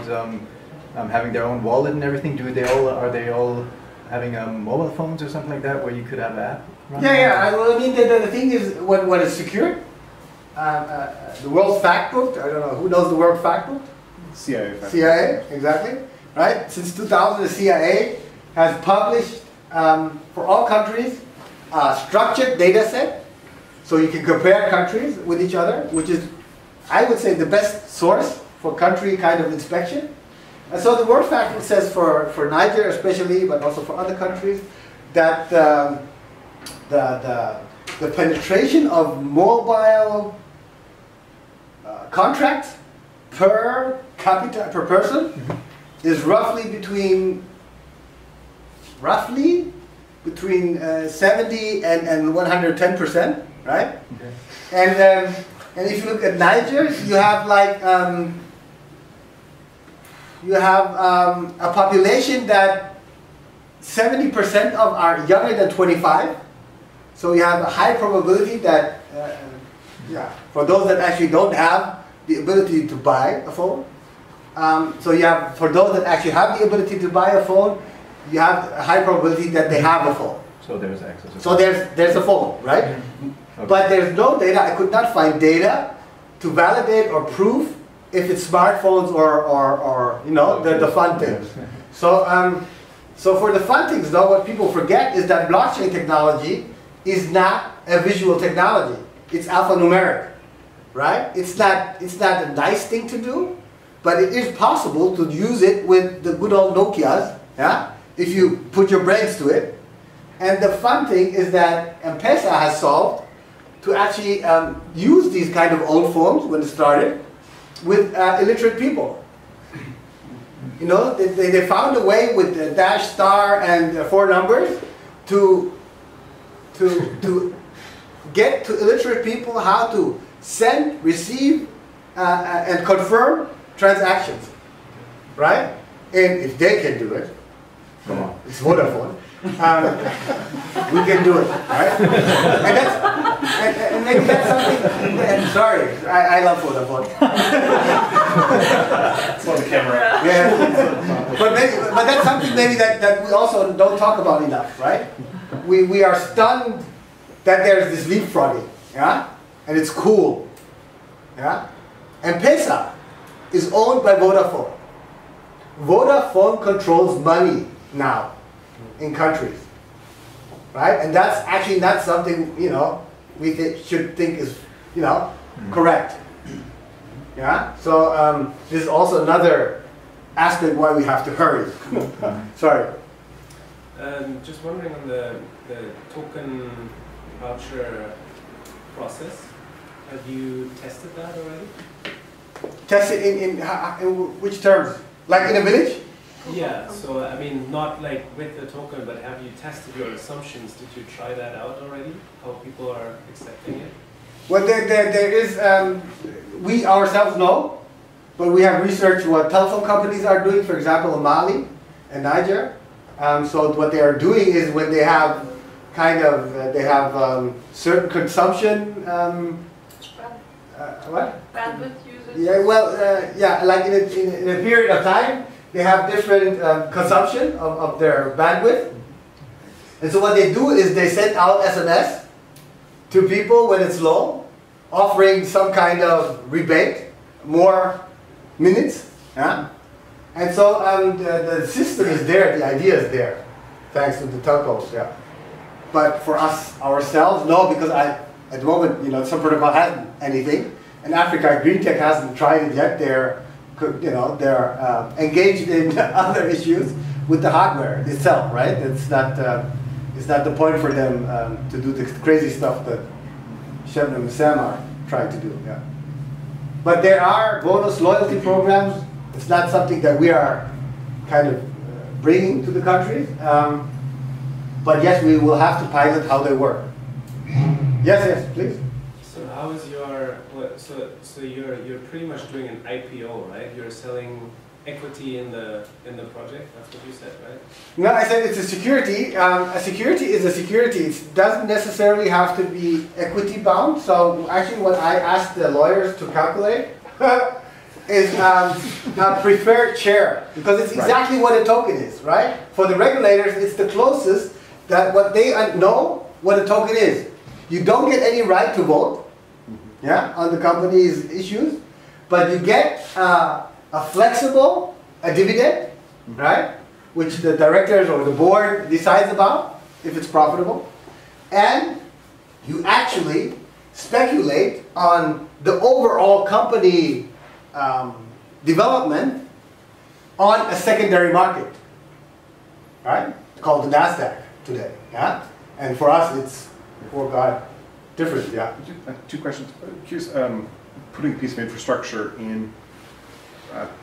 having their own wallet and everything? Are they all having mobile phones or something like that, where you could have an app running? Yeah. I mean, the thing is, when it's secured, the World Factbook. I don't know who knows the World Factbook. CIA. CIA, exactly. Right. Since 2000, the CIA has published for all countries a structured data set. So you can compare countries with each other, which is, I would say, the best source for country kind of inspection. And so the World Factbook says for Niger especially, but also for other countries, that the penetration of mobile contracts per capita, per person, is roughly between 70 and 110%. Right? Okay. And if you look at Niger, you have like a population that 70% of are younger than 25. So you have a high probability that for those that actually don't have the ability to buy a phone. So you have, for those that actually have the ability to buy a phone, you have a high probability that they have a phone. So there's access. So there's a phone, right? Okay. But there's no data. I could not find data to validate or prove if it's smartphones or you know, the fun things. So so for the fun things, though, what people forget is that blockchain technology is not a visual technology. It's alphanumeric, right? It's not a nice thing to do, but it is possible to use it with the good old Nokias, yeah? If you put your brains to it. And the fun thing is that M-Pesa has solved to actually use these kind of old phones when it started with illiterate people. You know, they found a way with the dash, star, and 4 numbers to get to illiterate people how to send, receive, and confirm transactions, right? And if they can do it, come on, it's Vodafone. We can do it, right? And maybe that's something. And sorry, I love Vodafone. It's on the camera. Yeah, but that's something maybe that we also don't talk about enough, right? We are stunned that there's this leapfrogging, yeah, and it's cool, yeah. And M-Pesa is owned by Vodafone. Vodafone controls money now in countries, right? And that's actually not something, you know, we should think is, you know, correct. Yeah. So this is also another aspect why we have to hurry. Sorry. Just wondering on the token voucher process. Have you tested that already? Tested in which terms? Like in a village? Yeah, so I mean, not like with the token, but have you tested your assumptions? Did you try that out already? How people are accepting it? Well, there is, we ourselves know, but we have researched what telephone companies are doing, for example, in Mali and Niger. So what they are doing is when they have kind of, they have certain consumption, what? Bandwidth users? Yeah, well, yeah, like in a period of time, they have different consumption of their bandwidth. And so what they do is they send out SMS to people when it's low, offering some kind of rebate, more minutes. Yeah? And so the system is there, the idea is there, thanks to the telcos. Yeah. But for us ourselves, no, because at the moment, you know, TheSunProtocol hasn't anything, and Africa Green Tech hasn't tried it yet. They're engaged in other issues, with the hardware itself, right? It's not the point for them to do the crazy stuff that Shebnem and Sam are trying to do. Yeah. But there are bonus loyalty programs. It's not something that we are kind of bringing to the country. But yes, we will have to pilot how they work. Yes, please. So how is your, so you're pretty much doing an IPO, right? You're selling equity in the project, that's what you said, right? No, I said it's a security. A security is a security. It doesn't necessarily have to be equity bound. So actually what I asked the lawyers to calculate is a preferred share, because it's exactly what a token is, right? For the regulators, it's the closest that what they know what a token is. You don't get any right to vote, yeah, on the company's issues, but you get a flexible dividend, right, which the directors or the board decides about if it's profitable, and you actually speculate on the overall company development on a secondary market, right? It's called the NASDAQ today, yeah? And for us, it's, before God, different, yeah? Two questions. Curious, putting a piece of infrastructure in,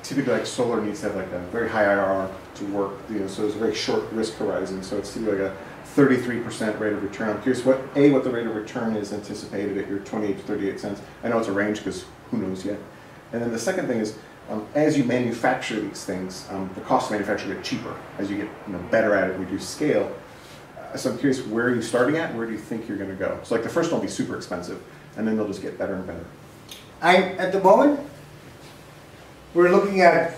typically like solar needs to have like a very high IRR to work, you know, so there's a very short risk horizon, so it's typically like a 33% rate of return. I'm curious what the rate of return is anticipated at your 28 to 38 cents. I know it's a range because who knows yet. And then the second thing is, as you manufacture these things, the cost of manufacture get cheaper as you get better at it, reduce scale. So I'm curious, where are you starting at? Where do you think you're going to go? So like the first one will be super expensive, and then they'll just get better and better. At the moment, we're looking at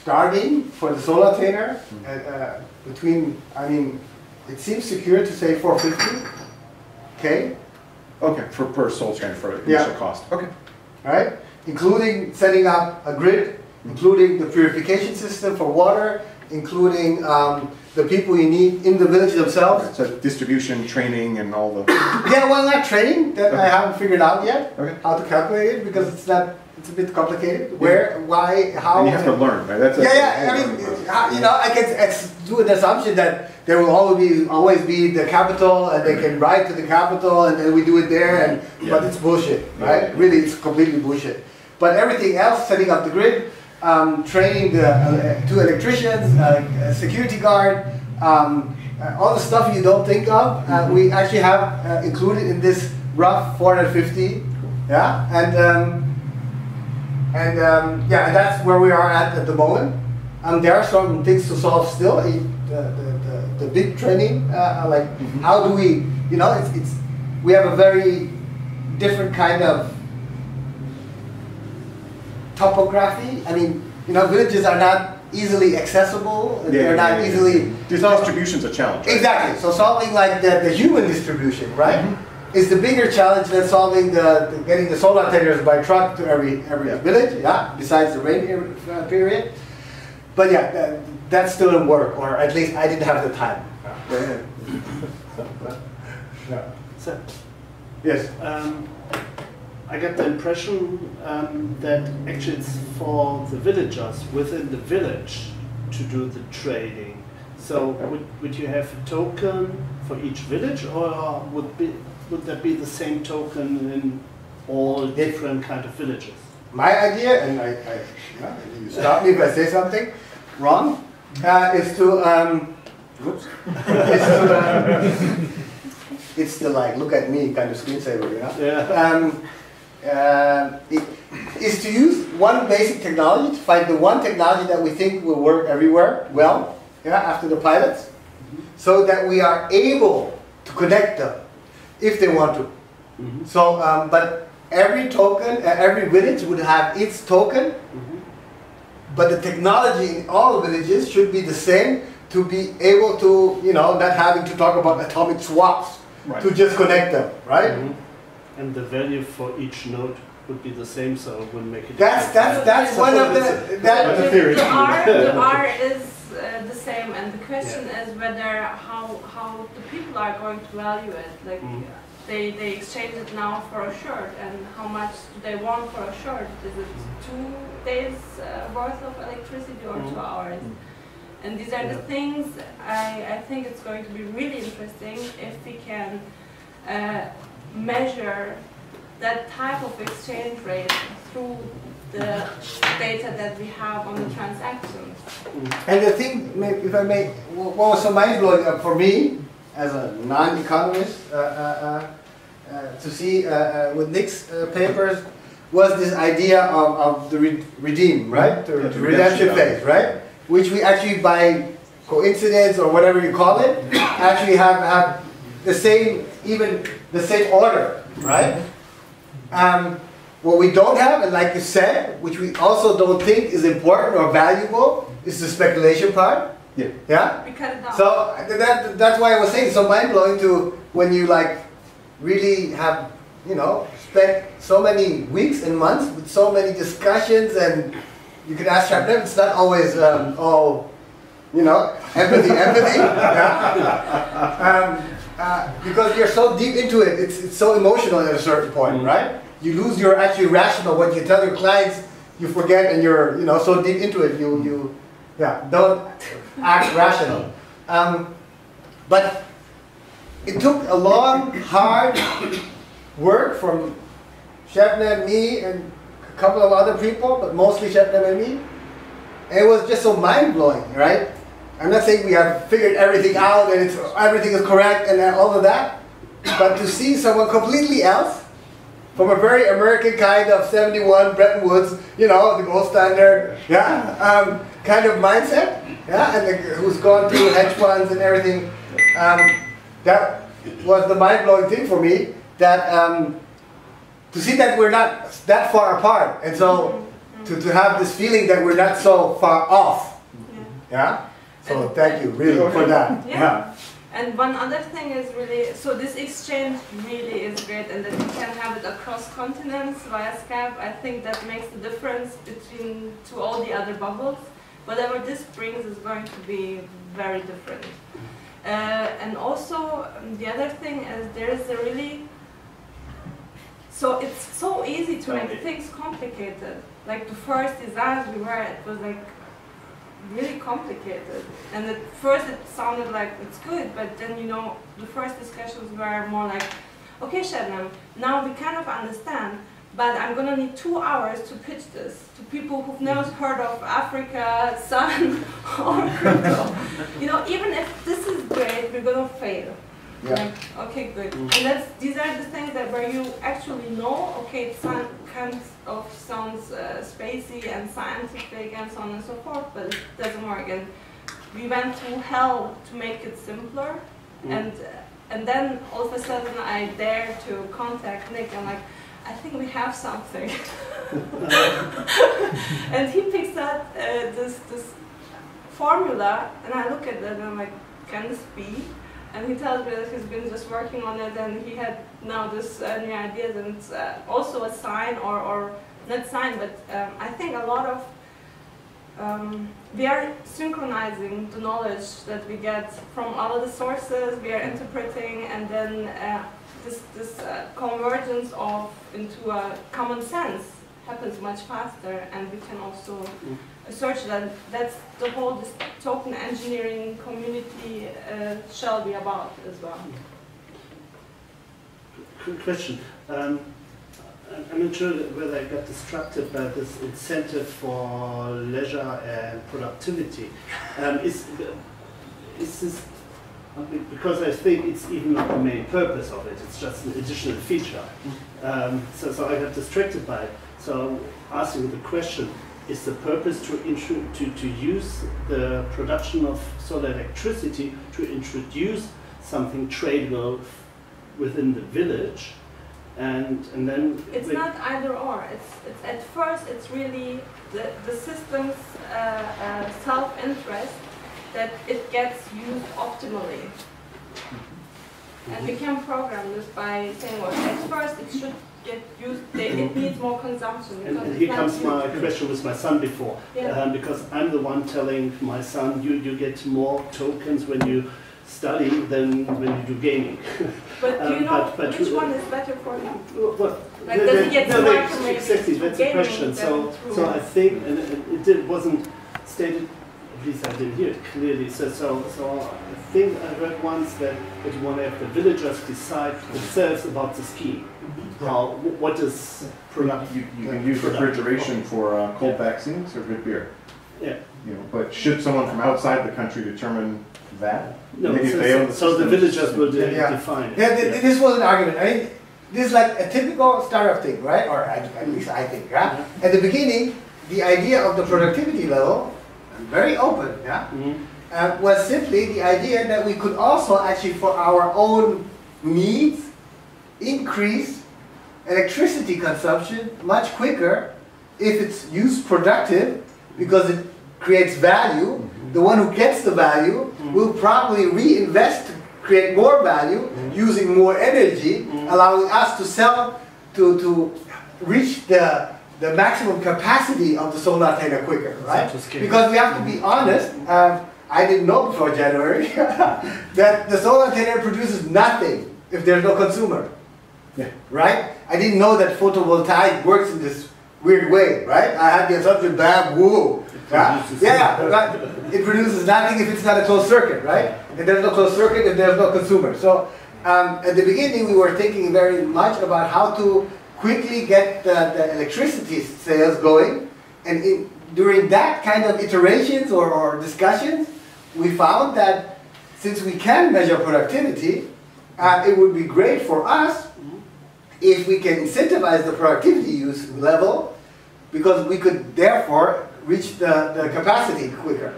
starting for the solar container between, I mean, it seems secure to say 450, okay? Okay, for per soul scan for initial cost. Okay. Right? Including setting up a grid, including the purification system for water, including the people you need in the village themselves. Okay, so distribution, training, and all the... Yeah, well, not training, that I haven't figured out yet, how to calculate it, because it's not, it's a bit complicated. Where, why, how... And you have to learn, right? That's I mean, you know, I can do an assumption that there will always be the capital, and they can write to the capital, and then we do it there, and but it's bullshit, right? Really, it's completely bullshit. But everything else, setting up the grid, training the 2 electricians, a security guard, all the stuff you don't think of, we actually have included in this rough 450, yeah, and that's where we are at the moment. There are some things to solve still. The big training, like how do we, you know, we have a very different kind of topography. I mean, you know, villages are not easily accessible. They're not easily... Distribution's a challenge. Right? Exactly. So solving like the human distribution, right, is the bigger challenge than solving getting the solar containers by truck to every village, yeah, besides the rain period. But yeah, that's still in work, or at least I didn't have the time. So, yes. I get the impression that actually it's for the villagers within the village to do the trading. So would you have a token for each village, or would that be the same token in all different kind of villages? My idea, and you stop me if I say something wrong, is to it's the like look at me kind of screensaver, you know. Yeah. Is to use one basic technology, to find the one technology that we think will work everywhere well, yeah, after the pilots, so that we are able to connect them if they want to. So, but every token, every village would have its token, but the technology in all villages should be the same to be able to, you know, not having to talk about atomic swaps to just connect them, right? And the value for each node would be the same, so it wouldn't make it. That's one of the theory. The R is the same, and the question is whether how the people are going to value it. Like they exchange it now for a shirt, and how much do they want for a shirt? Is it 2 days worth of electricity or 2 hours? And these are the things I think it's going to be really interesting if we can measure that type of exchange rate through the data that we have on the transactions. And the thing, if I may, what was so mind-blowing for me as a non-economist to see with Nick's papers was this idea of the redeem, right? The redemption phase, right? Which we actually, by coincidence or whatever you call it, actually have the same, even the same order, right? What we don't have, and like you said, which we also don't think is important or valuable, is the speculation part. Yeah. Yeah? We cut it down. So that's why I was saying it's so mind-blowing to when you like really have, you know, spent so many weeks and months with so many discussions, and you can ask Shabnam, it's not always all, you know, empathy. Yeah? Because you're so deep into it, it's so emotional at a certain point, right? You lose your actually rational, what you tell your clients, you forget, and you're, you know, so deep into it, you don't act rational. But it took a long, hard work from Shabnam, me, and a couple of other people, but mostly Shabnam and me. And it was just so mind-blowing, right? I'm not saying we have figured everything out and everything is correct and all of that, but to see someone completely else, from a very American kind of 71 Bretton Woods, you know, the gold standard, yeah, kind of mindset, yeah, and who's gone through hedge funds and everything. That was the mind-blowing thing for me, that to see that we're not that far apart, and so to have this feeling that we're not so far off, yeah. So thank you, really, for that. Yeah. And one other thing is really, so this exchange really is great, and that we can have it across continents via Skype. I think that makes the difference between to all the other bubbles. Whatever this brings is going to be very different. And also, the other thing is there is a really, so it's so easy to make things complicated. Like the first designs we were, it was like really complicated, and at first it sounded like it's good, but then, you know, the first discussions were more like, okay, Shabnam, now we kind of understand, but I'm gonna need 2 hours to pitch this to people who've never heard of Africa, Sun, or crypto. You know, even if this is great, we're gonna fail. Yeah. Like, okay, good. And these are the things that where you actually know, okay, it kind of sounds spacey and scientific and so on and so forth, but it doesn't work. And we went through hell to make it simpler, and then all of a sudden I dare to contact Nick. I'm like, I think we have something. And he picks up this formula, and I look at it and I'm like, can this be? And he tells me that he's been just working on it, and he had now this new ideas, and it's also a sign, or not sign, but I think a lot of, we are synchronizing the knowledge that we get from all of the sources, we are interpreting, and then this convergence into a common sense happens much faster, and we can also search that. That's the whole this token engineering community shall be about as well. Quick question. I'm not sure whether I got distracted by this incentive for leisure and productivity. Is this, because I think it's even not the main purpose of it, it's just an additional feature. So I got distracted by it. So asking the question, is the purpose to use the production of solar electricity to introduce something tradable within the village, and then it's not either or. It's at first it's really the system's self-interest that it gets used optimally, and we can program this by saying, well, at first it should get used, it needs more consumption. And here comes my question with my son before, because I'm the one telling my son, you get more tokens when you study than when you do gaming. But do you know which one is better for him? Like, does he get smarter maybe exactly, that's the question. So I think, and it wasn't stated at least I didn't hear it clearly. So I think I heard once that you want to have the villagers decide themselves about the scheme. What is product? You can use refrigeration for cold vaccines or good beer. Yeah. You know, but should someone from outside the country determine that? No, maybe if they own the so the systems. villagers will define it. Yeah, this was an argument. I mean, this is like a typical startup thing, right? Or at least I think, yeah? At the beginning, the idea of the productivity level, very open, yeah? Was simply the idea that we could also actually, for our own needs, increase electricity consumption much quicker if it's used productive, because it creates value. The one who gets the value will probably reinvest to create more value using more energy, allowing us to sell, to reach the maximum capacity of the solar antenna quicker, right? Because we have to be honest, I didn't know before January that the solar antenna produces nothing if there's no consumer, right? I didn't know that photovoltaic works in this weird way, right? I had the assumption, bam, woo. Yeah, it produces nothing if it's not a closed circuit, right? And there's no closed circuit if there's no consumer. So at the beginning we were thinking very much about how to quickly get the electricity sales going. And during that kind of iterations or discussions, we found that since we can measure productivity, it would be great for us if we can incentivize the productivity use level, because we could therefore reach the capacity quicker.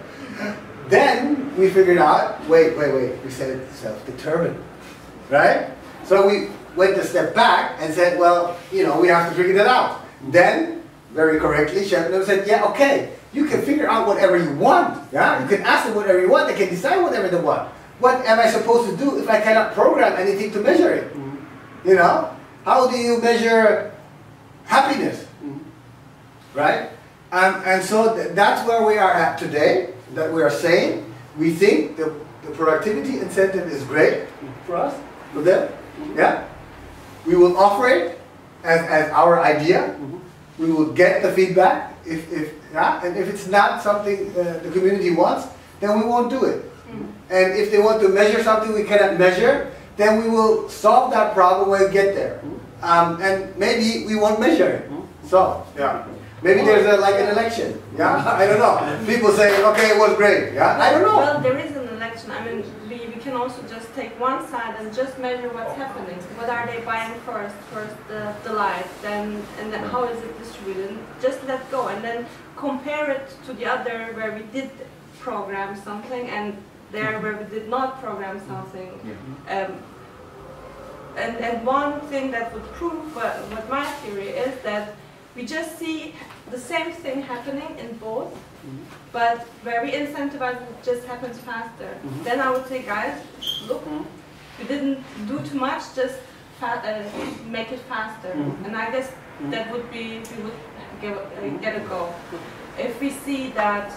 Then we figured out, wait, we said it's self-determined, right? So we went a step back and said, well, you know, we have to figure that out. Then, very correctly, Sheldon said, yeah, okay, you can figure out whatever you want, yeah? You can ask them whatever you want, they can decide whatever they want. What am I supposed to do if I cannot program anything to measure it? You know? How do you measure happiness? Right? And so that's where we are at today, that we are saying we think the productivity incentive is great for us, for them. Yeah? We will offer it as our idea. We will get the feedback. And if it's not something the community wants, then we won't do it. And if they want to measure something we cannot measure, then we will solve that problem when we get there. And maybe we won't measure it. So, yeah. Maybe there's like an election. Yeah, I don't know. People say, okay, it was great. Yeah, I don't know. Well, there is an election. I mean, we can also just take one side and just measure what's happening. What are they buying first? First the light, and then how is it distributed? Just let go, and then compare it to the other where we did program something, and there where we did not program something. And one thing that would prove what my theory is that we just see the same thing happening in both, but where we incentivize it just happens faster. Then I would say, guys, look, we didn't do too much, just make it faster. And I guess that would be, we would get a go. If we see that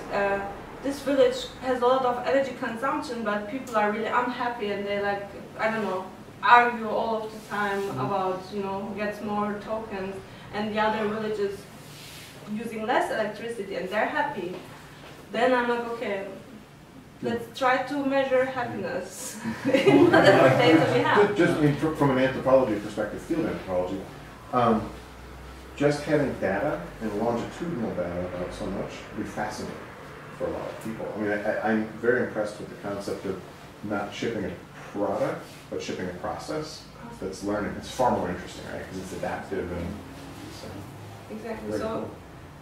this village has a lot of energy consumption, but people are really unhappy and they like, I don't know, argue all of the time about, you know, gets more tokens, and the other villages using less electricity and they're happy, then I'm like, okay, let's try to measure happiness in whatever data we have. Just from an anthropology perspective, field anthropology, just having data and longitudinal data about so much would be fascinating for a lot of people. I mean, I'm very impressed with the concept of not shipping a product, but shipping a process that's learning. It's far more interesting, right? Because it's adaptive and exactly. So, cool.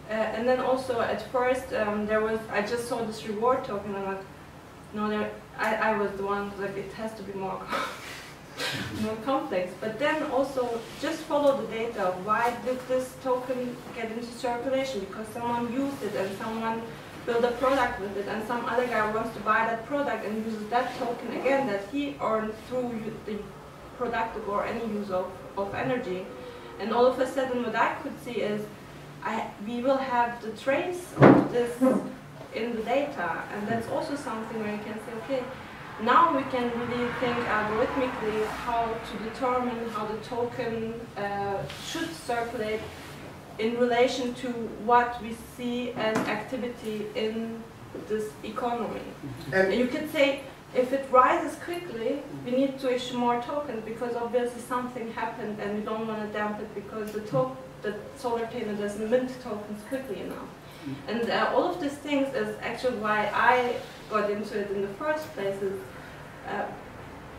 And then also at first I just saw this reward token. I'm like, no, I was the one like it has to be more more complex. But then also just follow the data of why did this token get into circulation? Because someone used it and someone build a product with it, and some other guy wants to buy that product and uses that token again that he earned through the productive or any use of energy. And all of a sudden what I could see is we will have the trace of this in the data, and that's also something where you can say, okay, now we can really think algorithmically how to determine how the token should circulate in relation to what we see as activity in this economy. And You could say, if it rises quickly, we need to issue more tokens because obviously something happened and we don't want to damp it because the solar panel doesn't mint tokens quickly enough. And all of these things is actually why I got into it in the first place is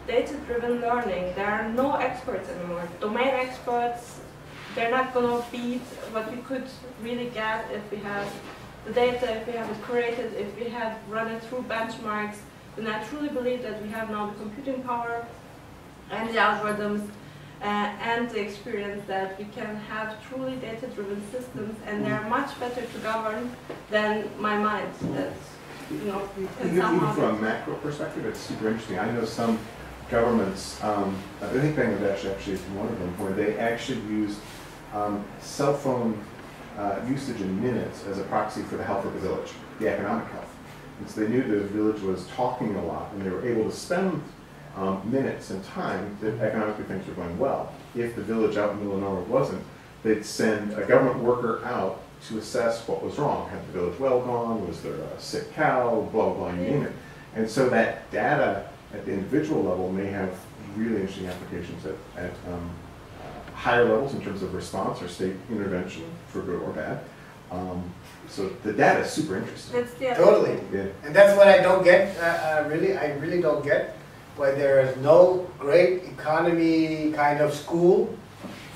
data-driven learning. There are no experts anymore. Domain experts, they're not going to beat what we could really get if we have the data, if we have it curated, if we have run it through benchmarks. And I truly believe that we have now the computing power and the algorithms and the experience that we can have truly data-driven systems, and they're much better to govern than my mind. That can Even somehow from a macro perspective, it's super interesting. I know some governments, I think Bangladesh actually is one of them, where they actually use cell phone usage in minutes as a proxy for the health of the village, the economic health. And so they knew the village was talking a lot, and they were able to spend minutes and time that economically things were going well. If the village out in the middle of nowhere wasn't, they'd send a government worker out to assess what was wrong. Had the village well gone? Was there a sick cow? Blah, blah, you name it. And so that data at the individual level may have really interesting applications at higher levels in terms of response or state intervention, for good or bad. So the data is super interesting. totally. Yeah. And that's what I don't get, I really don't get, why there is no great economy kind of school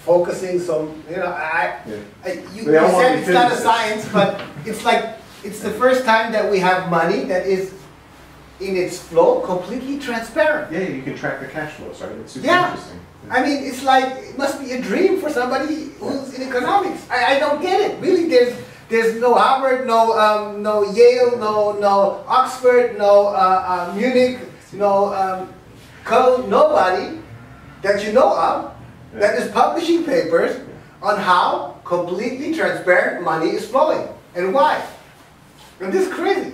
focusing some, you said it's not a science, but it's like, it's the first time that we have money that is in its flow completely transparent. Yeah, you can track the cash flows, right? It's super Yeah. interesting. I mean, it's like, it must be a dream for somebody who's in economics. I don't get it. Really, there's no Harvard, no Yale, no Oxford, no Munich, no Cologne, nobody that you know of that is publishing papers on how completely transparent money is flowing and why. And this is crazy.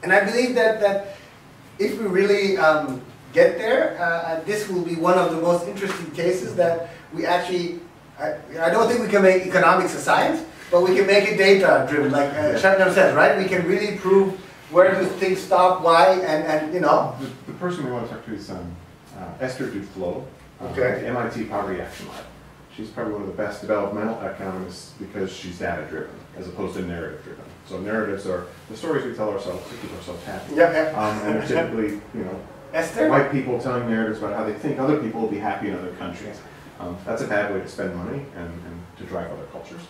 And I believe that if we really get there, this will be one of the most interesting cases that we actually, I don't think we can make economics a science, but we can make it data-driven, like Shabnam said, right? We can really prove where do things stop, why, and you know. The person we want to talk to is Esther Duflo, Okay. the MIT Poverty Action Lab. She's probably one of the best developmental economists because she's data-driven as opposed to narrative-driven. So narratives are the stories we tell ourselves to keep ourselves happy. Yeah. And they're typically, Esther? white people telling narratives about how they think other people will be happy in other countries. That's a bad way to spend money and to drive other cultures.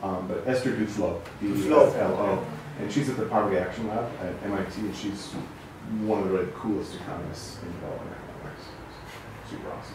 But Esther Duflo, D-U-F-L-O, and she's at the Poverty Action Lab at MIT, and she's one of the really coolest economists in development economics. Super awesome.